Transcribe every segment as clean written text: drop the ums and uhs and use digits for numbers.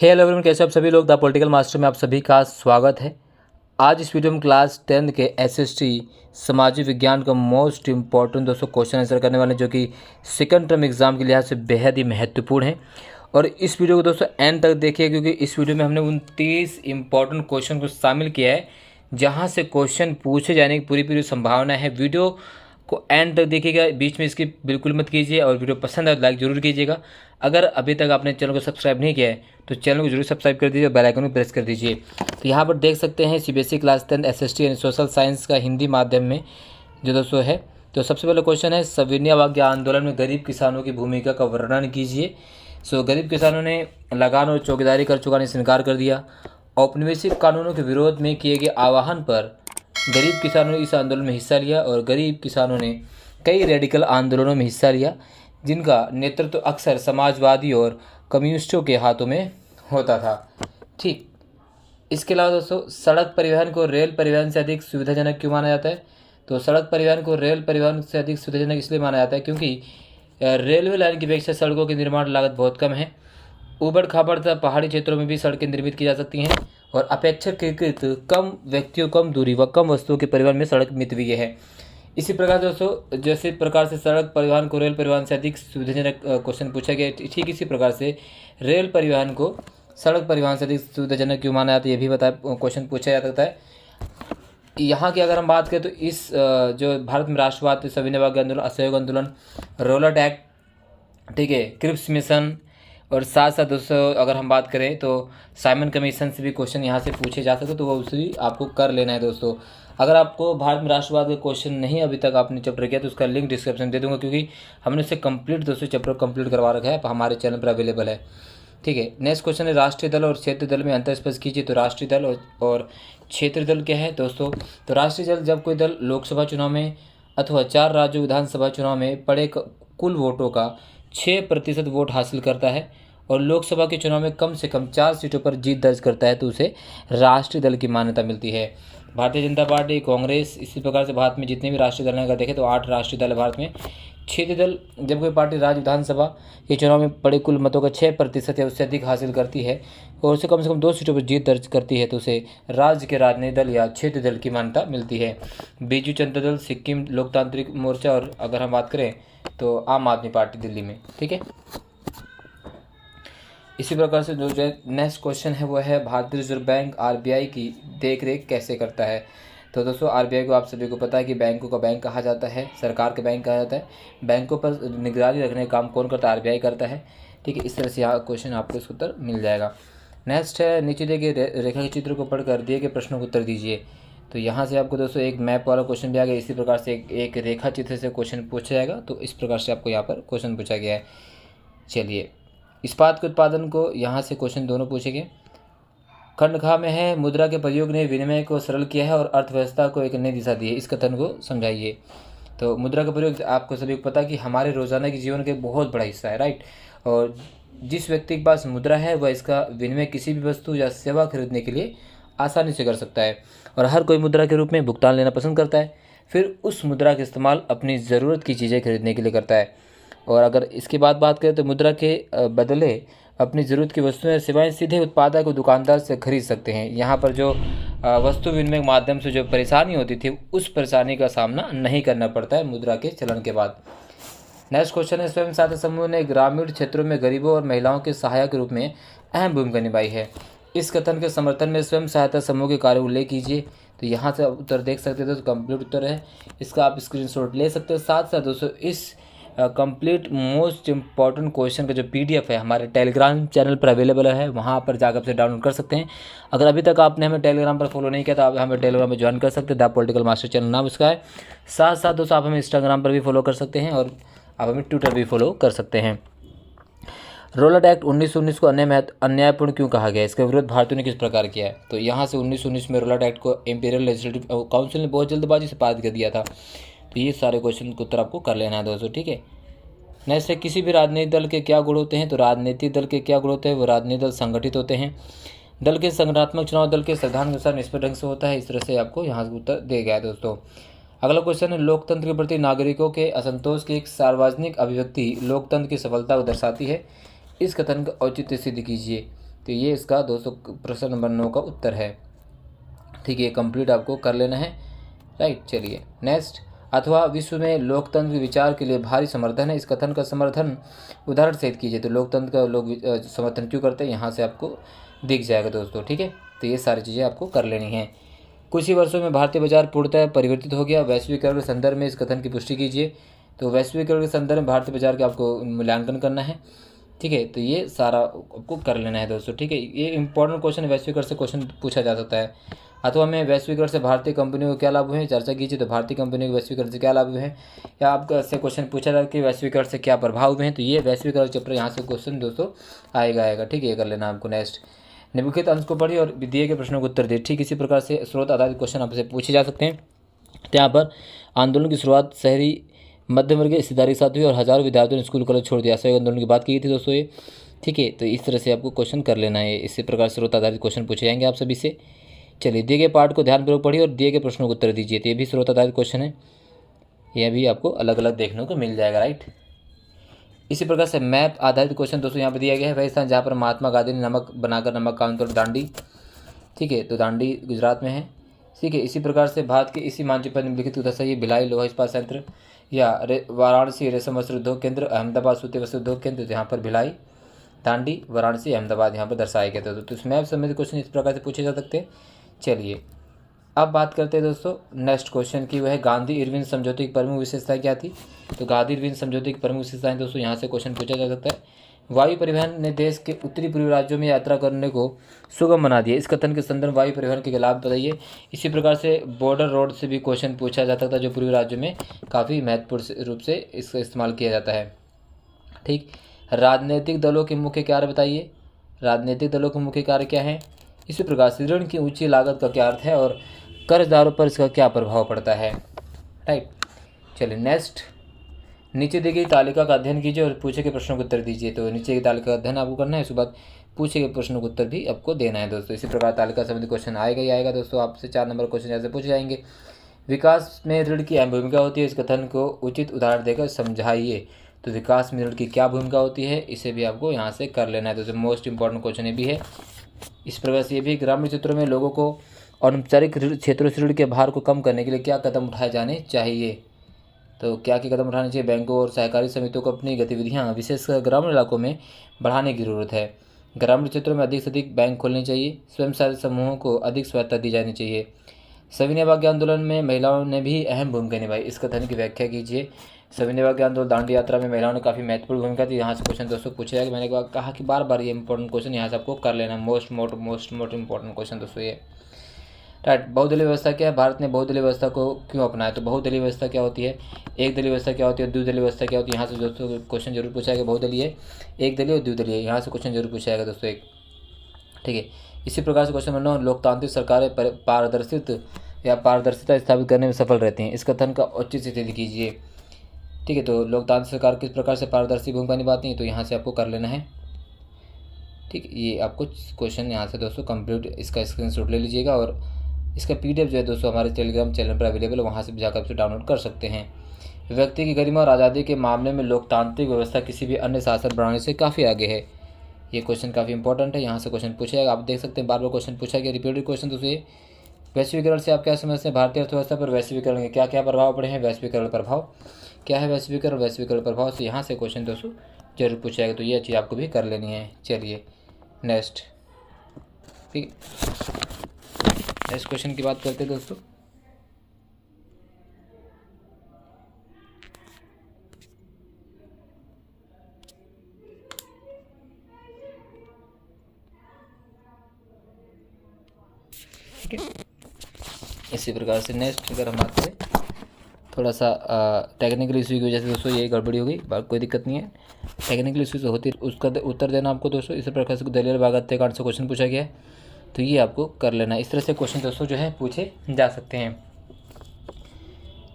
Hello everyone, कैसे आप सभी लोग। द पॉलिटिकल मास्टर में आप सभी का स्वागत है। आज इस वीडियो में क्लास 10 के एसएसटी सामाजिक विज्ञान का मोस्ट इम्पॉर्टेंट दोस्तों क्वेश्चन आंसर करने वाले, जो कि सेकंड टर्म एग्जाम के लिहाज से बेहद ही महत्वपूर्ण है। और इस वीडियो को दोस्तों एंड तक देखिए, क्योंकि इस वीडियो में हमने 29 इंपॉर्टेंट क्वेश्चन को शामिल किया है, जहाँ से क्वेश्चन पूछे जाने की पूरी संभावना है। वीडियो को एंड तक देखिएगा, बीच में इसकी बिल्कुल मत कीजिए, और वीडियो पसंद आए तो लाइक जरूर कीजिएगा। अगर अभी तक आपने चैनल को सब्सक्राइब नहीं किया है तो चैनल को जरूर सब्सक्राइब कर दीजिए और बेल आइकन को प्रेस कर दीजिए। तो यहाँ पर देख सकते हैं सीबीएसई क्लास 10 एसएसटी यानी सोशल साइंस का हिंदी माध्यम में जो दोस्तों है। तो सबसे पहले क्वेश्चन है, सविनय आंदोलन में गरीब किसानों की भूमिका का वर्णन कीजिए। गरीब किसानों ने लगान और चौकीदारी कर चुकाने से इनकार कर दिया। औपनिवेशिक कानूनों के विरोध में किए गए आह्वान पर गरीब किसानों ने इस आंदोलन में हिस्सा लिया, और गरीब किसानों ने कई रेडिकल आंदोलनों में हिस्सा लिया, जिनका नेतृत्व अक्सर समाजवादी और कम्युनिस्टों के हाथों में होता था। ठीक, इसके अलावा दोस्तों, सड़क परिवहन को रेल परिवहन से अधिक सुविधाजनक क्यों माना जाता है? तो सड़क परिवहन को रेल परिवहन से अधिक सुविधाजनक इसलिए माना जाता है क्योंकि रेलवे लाइन की अपेक्षा सड़कों की निर्माण लागत बहुत कम है। ऊबड़ खाबड़ तथा पहाड़ी क्षेत्रों में भी सड़कें निर्मित की जा सकती हैं, और अपेक्षाकृत कम व्यक्तियों, कम दूरी व कम वस्तुओं के परिवहन में सड़क मितव्ययी है। इसी प्रकार दोस्तों, जैसे प्रकार से सड़क परिवहन को रेल परिवहन से अधिक सुविधाजनक क्वेश्चन पूछा गया, ठीक इसी प्रकार से रेल परिवहन को सड़क परिवहन से अधिक सुविधाजनक क्यों माना जाता है, ये भी क्वेश्चन पूछा जा सकता है। यहाँ की अगर हम बात करें तो इस जो भारत में राष्ट्रवाद, सविनय आंदोलन, असहयोग आंदोलन, रोलट एक्ट, ठीक है, क्रिप्स मिशन, और साथ साथ दोस्तों अगर हम बात करें तो साइमन कमीशन से भी क्वेश्चन यहाँ से पूछे जा सकते, तो वो उसे आपको कर लेना है दोस्तों। अगर आपको भारत में राष्ट्रवाद का क्वेश्चन नहीं अभी तक आपने चैप्टर किया तो उसका लिंक डिस्क्रिप्शन दे दूंगा, क्योंकि हमने उससे कंप्लीट दोस्तों चैप्टर कंप्लीट करवा रखा है, हमारे चैनल पर अवेलेबल है। ठीक है, नेक्स्ट क्वेश्चन है, राष्ट्रीय दल और क्षेत्रीय दल में अंतर स्पष्ट कीजिए। तो राष्ट्रीय दल और क्षेत्रीय दल क्या है दोस्तों? तो राष्ट्रीय दल जब कोई दल लोकसभा चुनाव में अथवा 4 राज्यों विधानसभा चुनाव में पड़े कुल वोटों का 6% वोट हासिल करता है और लोकसभा के चुनाव में कम से कम 4 सीटों पर जीत दर्ज करता है, तो उसे राष्ट्रीय दल की मान्यता मिलती है। भारतीय जनता पार्टी, कांग्रेस, इसी प्रकार से भारत में जितने भी राष्ट्रीय दल हैं अगर देखें तो 8 राष्ट्रीय दल है भारत में। क्षेत्रीय दल जब कोई पार्टी राज्य विधानसभा के चुनाव में पड़े कुल मतों का 6% या उससे अधिक हासिल करती है और उसे कम से कम 2 सीटों पर जीत दर्ज करती है, तो उसे राज्य के राजनीतिक दल या क्षेत्रीय दल की मान्यता मिलती है। बीजू जनता दल, सिक्किम लोकतांत्रिक मोर्चा, और अगर हम बात करें तो आम आदमी पार्टी दिल्ली में। ठीक है, इसी प्रकार से जो नेक्स्ट क्वेश्चन है वो है, भारतीय रिजर्व बैंक आरबीआई की देखरेख कैसे करता है? तो दोस्तों, आरबीआई को आप सभी को पता है कि बैंकों का बैंक कहा जाता है, सरकार के बैंक कहा जाता है। बैंकों पर निगरानी रखने का काम कौन करता है? आरबीआई करता है। ठीक है, इस तरह से यहाँ क्वेश्चन आपको इसका उत्तर मिल जाएगा। नेक्स्ट है, नीचे दिए गए रेखा के चित्र को पढ़कर दिए गए प्रश्नों को उत्तर दीजिए। तो यहाँ से आपको दोस्तों एक मैप वाला क्वेश्चन भी आ गया, इसी प्रकार से एक रेखा चित्र से क्वेश्चन पूछा जाएगा, तो इस प्रकार से आपको यहाँ पर क्वेश्चन पूछा गया है। चलिए, इस्पात के उत्पादन को यहाँ से क्वेश्चन दोनों पूछेंगे। खंड खा में है, मुद्रा के प्रयोग ने विनिमय को सरल किया है और अर्थव्यवस्था को एक नई दिशा दी है, इस कथन को समझाइए। तो मुद्रा का प्रयोग आपको सभी को पता है कि हमारे रोजाना के जीवन का एक बहुत बड़ा हिस्सा है, राइट। और जिस व्यक्ति के पास मुद्रा है वह इसका विनिमय किसी भी वस्तु या सेवा खरीदने के लिए आसानी से कर सकता है, और हर कोई मुद्रा के रूप में भुगतान लेना पसंद करता है, फिर उस मुद्रा का इस्तेमाल अपनी ज़रूरत की चीज़ें खरीदने के लिए करता है। और अगर इसके बाद बात करें तो मुद्रा के बदले अपनी ज़रूरत की वस्तुएं सेवाएं सीधे उत्पादक को दुकानदार से खरीद सकते हैं। यहाँ पर जो वस्तु विनिमय के माध्यम से जो परेशानी होती थी उस परेशानी का सामना नहीं करना पड़ता है मुद्रा के चलन के बाद। नेक्स्ट क्वेश्चन है, स्वयं सहायता समूह ने ग्रामीण क्षेत्रों में गरीबों और महिलाओं के सहायक के रूप में अहम भूमिका निभाई है, इस कथन के समर्थन में स्वयं सहायता समूह के कार्य उल्लेख कीजिए। तो यहाँ से उत्तर देख सकते हैं, तो कंप्लीट उत्तर है, इसका आप स्क्रीनशॉट ले सकते हो। साथ साथ दोस्तों इस कंप्लीट मोस्ट इम्पॉर्टेंट क्वेश्चन का जो पीडीएफ है हमारे टेलीग्राम चैनल पर अवेलेबल है, वहाँ पर जाकर से डाउनलोड कर सकते हैं। अगर अभी तक आपने हमें टेलीग्राम पर फॉलो नहीं किया तो आप हमें टेलीग्राम में ज्वाइन कर सकते हैं, द पॉलिटिकल मास्टर चैनल नाम उसका है। साथ साथ दोस्तों आप हमें इंस्टाग्राम पर भी फॉलो कर सकते हैं और आप हमें ट्विटर भी फॉलो कर सकते हैं। रोलट एक्ट 1919 को अन्यायपूर्ण क्यों कहा गया? इसका विरोध भारतीयों ने किस प्रकार किया है? तो यहाँ से 1919 में रोलट एक्ट को इंपीरियल लेजिस्लेटिव काउंसिल ने बहुत जल्दबाजी से पारित कर दिया था। तो ये सारे क्वेश्चन का उत्तर आपको कर लेना है दोस्तों। ठीक है, नेक्स्ट है, किसी भी राजनीतिक दल के क्या गुण होते हैं? तो राजनीतिक दल के क्या गुण होते हैं? वो राजनीतिक दल संगठित होते हैं। दल के संगठनात्मक चुनाव दल के संविधान के अनुसार निष्पक्ष ढंग से होता है। इस तरह से आपको यहाँ से उत्तर दिया गया है दोस्तों। अगला क्वेश्चन है, लोकतंत्र के प्रति नागरिकों के असंतोष की एक सार्वजनिक अभिव्यक्ति लोकतंत्र की सफलता को दर्शाती है, इस कथन का औचित्य सिद्ध कीजिए। तो ये इसका दोस्तों प्रश्न नंबर 9 का उत्तर है। ठीक है, ये कंप्लीट आपको कर लेना है। राइट, चलिए नेक्स्ट। अथवा विश्व में लोकतंत्र के विचार के लिए भारी समर्थन है, इस कथन का समर्थन उदाहरण सहित कीजिए। तो लोकतंत्र का लोग समर्थन क्यों करते हैं, यहाँ से आपको दिख जाएगा दोस्तों। ठीक है, तो ये सारी चीज़ें आपको कर लेनी है। कुछ ही वर्षों में भारतीय बाजार पूर्णतः परिवर्तित हो गया, वैश्वीकरण के संदर्भ में इस कथन की पुष्टि कीजिए। तो वैश्वीकरण के संदर्भ में भारतीय बाजार का आपको मूल्यांकन करना है। ठीक है, तो ये सारा आपको कर लेना है दोस्तों। ठीक है, ये इंपॉर्टेंट क्वेश्चन है, वैश्वीकरण से क्वेश्चन पूछा जा सकता है। अथवा में वैश्वीकरण से भारतीय कंपनियों को क्या लाभ हुए हैं, चर्चा कीजिए। तो भारतीय कंपनियों को वैश्वीकरण से क्या लाभ हुए हैं, या आपका से क्वेश्चन पूछा जाए कि वैश्वीकरण से क्या प्रभाव हुए हैं। तो ये वैश्वीकरण चैप्टर यहाँ से क्वेश्चन दोस्तों आएगा। ठीक है, ये कर लेना आपको। नेक्स्ट, निम्नलिखित अंश को पढ़िए और दिए गए प्रश्नों को उत्तर दिए। ठीक इसी प्रकार से स्रोत आधारित क्वेश्चन आपसे पूछे जा सकते हैं। तो यहाँ पर आंदोलन की शुरुआत शहरी मध्यम वर्गीय हिस्सेदारी के साथ हुई और हजारों विद्यार्थियों ने स्कूल कॉलेज छोड़ दिया। असहयोग आंदोलन की बात की गई थी दोस्तों ये। ठीक है, तो इस तरह से आपको क्वेश्चन कर लेना है। इसी प्रकार स्रोत आधारित क्वेश्चन पूछे जाएंगे आप सभी से। चलिए, दिए गए पार्ट को ध्यानपूर्वक पढ़िए और दिए गए प्रश्नों को उत्तर दीजिए। तो ये भी स्रोत आधारित क्वेश्चन है, यह भी आपको अलग अलग देखने को मिल जाएगा। राइट, इसी प्रकार से मैप आधारित क्वेश्चन दोस्तों यहाँ पर दिया गया है। वह स्थान जहाँ पर महात्मा गांधी ने नमक बनाकर नमक का आंदोलन, दांडी। ठीक है, तो दांडी गुजरात में है। ठीक है, इसी प्रकार से भारत के इसी मानचित्र पर निम्नलिखित दर्शाइए। भिलाई लोहा इस्पात संयंत्र या वाराणसी रेशम वस्त्र उद्योग केंद्र, अहमदाबाद सूती वस्त्र उद्योग केंद्र। तो यहाँ पर भिलाई, दांडी, वाराणसी, अहमदाबाद यहाँ पर दर्शाया गया था। तो इस मैप संबंधित क्वेश्चन इस प्रकार से पूछे जा सकते हैं। चलिए, अब बात करते हैं दोस्तों नेक्स्ट क्वेश्चन की। वह गांधी इरविन समझौते की प्रमुख विशेषताएं क्या थी। तो गांधी इरविन समझौते की प्रमुख विशेषताएं दोस्तों यहाँ से क्वेश्चन पूछा जा सकता है। वायु परिवहन ने देश के उत्तरी पूर्वी राज्यों में यात्रा करने को सुगम बना दिया, इस कथन के संदर्भ वायु परिवहन के लाभ बताइए। इसी प्रकार से बॉर्डर रोड से भी क्वेश्चन पूछा जा सकता है, जो पूर्वी राज्यों में काफ़ी महत्वपूर्ण रूप से इसका इस्तेमाल किया जाता है। ठीक, राजनीतिक दलों के मुख्य कार्य बताइए। राजनीतिक दलों के मुख्य कार्य क्या है। इसी प्रकार से ऋण की ऊंची लागत का क्या अर्थ है और कर्जदारों पर इसका क्या प्रभाव पड़ता है। राइट, चलिए नेक्स्ट, नीचे दी गई तालिका का अध्ययन कीजिए और पूछे गए प्रश्नों को उत्तर दीजिए। तो नीचे की तालिका का अध्ययन आपको करना है, उसके बाद पूछे गए प्रश्नों को उत्तर भी आपको देना है दोस्तों। इसी प्रकार तालिका संबंधी क्वेश्चन आएगा ही आएगा दोस्तों। आपसे 4 नंबर क्वेश्चन ऐसे पूछे जाएंगे। विकास में ऋण की अहम भूमिका होती है, इस कथन को उचित उदाहरण देकर समझाइए। तो विकास में ऋण की क्या भूमिका होती है, इसे भी आपको यहाँ से कर लेना है दोस्तों। मोस्ट इंपॉर्टेंट क्वेश्चन ये भी है। इस प्रकार से ये भी ग्रामीण क्षेत्रों में लोगों को औपचारिक क्षेत्रों से ऋण के भार को कम करने के लिए क्या कदम उठाए जाने चाहिए। तो क्या कदम उठाने चाहिए। बैंकों और सहकारी समितियों को अपनी गतिविधियां विशेषकर ग्रामीण इलाकों में बढ़ाने की जरूरत है। ग्रामीण क्षेत्रों में अधिक से अधिक बैंक खोलने चाहिए। स्वयं सहायता समूहों को अधिक स्वायत्तता दी जानी चाहिए। सविनय भाग्य आंदोलन में महिलाओं ने भी अहम भूमिका निभाई, इस कथन की व्याख्या कीजिए। सविनय भाग्य आंदोलन दांडी यात्रा में महिलाओं ने काफ़ी महत्वपूर्ण भूमिका थी। यहाँ से क्वेश्चन दोस्तों पूछे जाएगा। मैंने कहा कि बार बार ये इंपॉर्टेंट क्वेश्चन यहाँ से आपको कर लेना। मोस्ट इंपॉर्टेंट क्वेश्चन दोस्तों ये। राइट, बहुदलीय व्यवस्था क्या है। भारत ने बहुदलीय व्यवस्था को क्यों अपनाया। तो बहुदलीय व्यवस्था क्या होती है, एक दलीय व्यवस्था क्या होती है, द्विदलीय व्यवस्था क्या होती है। यहाँ से दोस्तों क्वेश्चन जरूर पूछा जाएगा। बहुदलीय, एक दलीय और द्विदलीय, यहाँ से क्वेश्चन जरूर पूछा जाएगा दोस्तों एक। ठीक है, इसी प्रकार से क्वेश्चन नंबर 9, लोकतांत्रिक सरकारें पारदर्शिता स्थापित करने में सफल रहती हैं, इस कथन का उचित स्थिति कीजिए। ठीक है, तो लोकतांत्रिक सरकार किस प्रकार से पारदर्शी भूमिका निभाती है, तो यहाँ से आपको कर लेना है। ठीक, ये आपको क्वेश्चन यहाँ से दोस्तों कंप्लीट इसका स्क्रीनशॉट ले लीजिएगा और इसका PDF जो है दोस्तों हमारे टेलीग्राम चैनल पर अवेलेबल है, वहाँ से जाकर आप डाउनलोड कर सकते हैं। व्यक्ति की गरिमा और आज़ादी के मामले में लोकतांत्रिक व्यवस्था किसी भी अन्य शासन प्रणाली से काफ़ी आगे है। ये क्वेश्चन काफ़ी इंपॉर्टेंट है, यहाँ से क्वेश्चन पूछा जाएगा। आप देख सकते हैं बार बार क्वेश्चन पूछा गया, रिपीटेड क्वेश्चन दोस्तों ये। वैश्वीकरण से आप क्या समझते हैं। भारतीय अर्थव्यवस्था पर वैश्वीकरण के क्या क्या प्रभाव पड़े हैं। वैश्वीकरण प्रभाव क्या है, वैश्वीकरण प्रभाव से यहाँ से क्वेश्चन दोस्तों जरूर पूछा जाएगा। तो ये चीज़ आपको भी कर लेनी है। चलिए नेक्स्ट, ठीक, नेक्स्ट क्वेश्चन की बात करते हैं दोस्तों। ठीक है, इसी प्रकार से नेक्स्ट अगर हम बात करें, थोड़ा सा टेक्निकल इशू की वजह से दोस्तों ये गड़बड़ी हो गई, कोई दिक्कत नहीं है। टेक्निकल इशू होती है, उसका उत्तर देना आपको दोस्तों। इसी प्रकार से दलिया भाग हत्याकांड से क्वेश्चन पूछा गया है, तो ये आपको कर लेना है। इस तरह से क्वेश्चन दोस्तों जो है पूछे जा सकते हैं।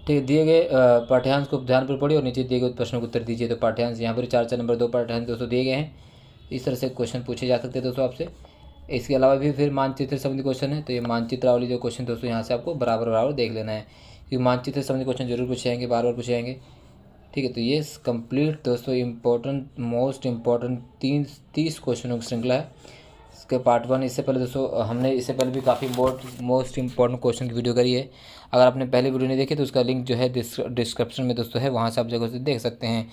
ठीक, दिए गए पाठ्यांश को ध्यानपूर्वक पढ़िए और नीचे दिए गए प्रश्नों को उत्तर दीजिए। तो पाठ्यांश यहाँ पर 4 नंबर 2 पाठ्यांश दोस्तों दिए गए हैं। इस तरह से क्वेश्चन पूछे जा सकते हैं दोस्तों आपसे। इसके अलावा भी फिर मानचित्र संबंधी क्वेश्चन है, तो ये मानचित्र वाली जो क्वेश्चन दोस्तों यहाँ से आपको बराबर देख लेना है, क्योंकि मानचित्र संबंधी क्वेश्चन जरूर पूछे जाएंगे, बार बार पूछे जाएंगे। ठीक है, तो ये कंप्लीट दोस्तों मोस्ट इम्पॉर्टेंट 30 क्वेश्चनों की श्रृंखला है। इसके पार्ट 1। इससे पहले दोस्तों हमने इससे पहले भी काफ़ी मोस्ट इंपॉर्टेंट क्वेश्चन की वीडियो करी है। अगर आपने पहले वीडियो नहीं देखी तो उसका लिंक जो है डिस्क्रिप्शन में दोस्तों है, वहाँ से आप जगह से देख सकते हैं।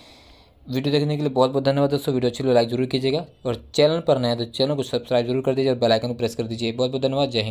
वीडियो देखने के लिए बहुत बहुत धन्यवाद दोस्तों। वीडियो अच्छी लगे लाइक जरूर कीजिएगा और चैनल पर नए हैं तो चैनल को सब्सक्राइब जरूर कर दीजिए और बेल आइकन को प्रेस कर दीजिए। बहुत बहुत धन्यवाद। जय हिंद।